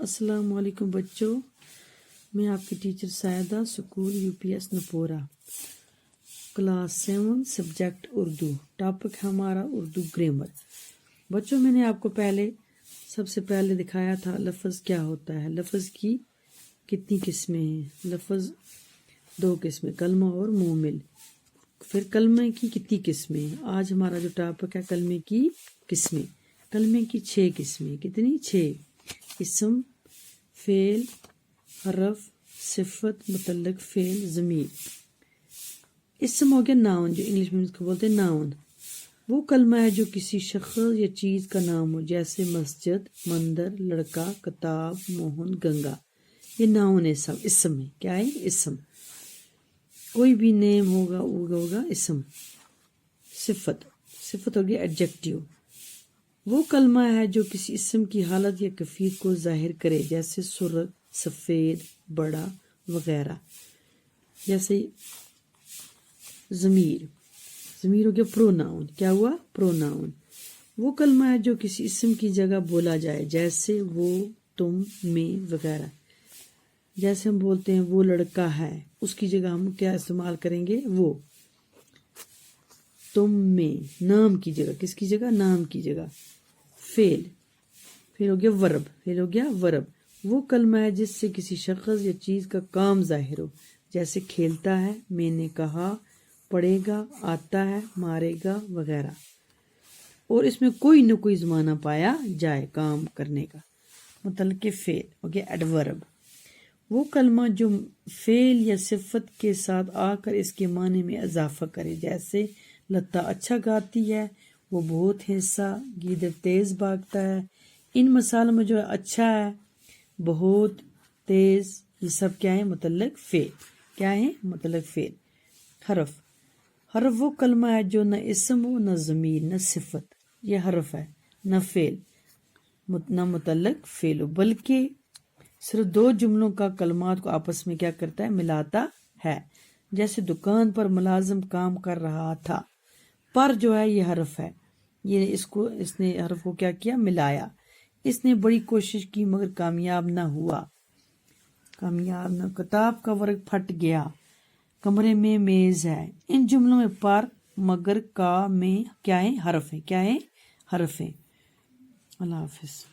السلام علیکم بچوں، میں آپ کی teacher Saida, school UPS Nipora, class 7 subject Urdu. Topic ہے ہمارا اردو گرامر۔ بچوں، میں نے آپ کو سب سے پہلے دکھایا تھا لفظ کیا ہوتا ہے، لفظ کی کتنی قسمیں ہیں۔ لفظ 2 قسمیں، کلمہ اور مومل۔ پھر کلمے کی کتنی قسمیں ہیں۔ آج ہمارا جو ٹاپک ہے کلمے کی قسمیں۔ کلمے کی 6 قسمیں، کتنی؟ 6۔ اسم، فعل، حرف، صفت، متعلق، فعل، ضمیر۔ اسم ہو گیا ناؤن، جو انگلش میں اس کو بولتے ہیں ناؤن۔ وہ کلمہ ہے جو کسی شخص یا چیز کا نام ہو، جیسے مسجد، مندر، لڑکا، کتاب، موہن، گنگا۔ یہ ناؤن ہے، سب اسم ہے۔ کیا ہے؟ اسم۔ کوئی بھی نیم ہوگا وہ ہوگا اسم۔ صفت ہو گیا ایڈجیکٹیو۔ وہ کلمہ ہے جو کسی اسم کی حالت یا کیفیت کو ظاہر کرے، جیسے سرخ، سفید، بڑا وغیرہ۔ جیسے ضمیر ہو گیا پروناؤن۔ کیا ہوا؟ پروناؤن۔ وہ کلمہ ہے جو کسی اسم کی جگہ بولا جائے، جیسے وہ، تم، میں وغیرہ۔ جیسے ہم بولتے ہیں وہ لڑکا ہے، اس کی جگہ ہم کیا استعمال کریں گے؟ وہ۔ تم میں، نام کی جگہ، کس کی جگہ؟ نام کی جگہ۔ فعل ہو گیا ورب۔ وہ کلمہ ہے جس سے کسی شخص یا چیز کا کام ظاہر ہو، جیسے کھیلتا ہے، میں نے کہا، پڑھے گا، آتا ہے، مارے گا وغیرہ۔ اور اس میں کوئی نہ کوئی زمانہ پایا جائے کام کرنے کا۔ متعلق فعل ہو گیا ایڈورب۔ وہ کلمہ جو فعل یا صفت کے ساتھ آ کر اس کے معنی میں اضافہ کرے، جیسے لتا اچھا گاتی ہے، وہ بہت ہنسا، گیدڑ تیز بھاگتا ہے۔ ان مثالوں میں جو اچھا ہے، بہت، تیز، یہ سب کیا ہے؟ متعلق فعل۔ کیا ہے؟ متعلق فعل۔ حرف وہ کلمہ ہے جو نہ اسم ہو، نہ ضمیر، نہ صفت، یہ حرف ہے، نہ فعل، نہ متعلق فعل ہو، بلکہ صرف 2 جملوں کا کلمات کو آپس میں کیا کرتا ہے؟ ملاتا ہے۔ جیسے دکان پر ملازم کام کر رہا تھا، پر جو ہے یہ حرف ہے، اس نے حرف کو کیا کیا؟ ملایا۔ اس نے بڑی کوشش کی مگر کامیاب نہ ہوا۔ کتاب کا ورق پھٹ گیا، کمرے میں میز ہے۔ ان جملوں میں پر، مگر، کا، میں کیا ہے؟ حرف ہے۔ کیا ہے؟ حرف ہے۔ اللہ حافظ۔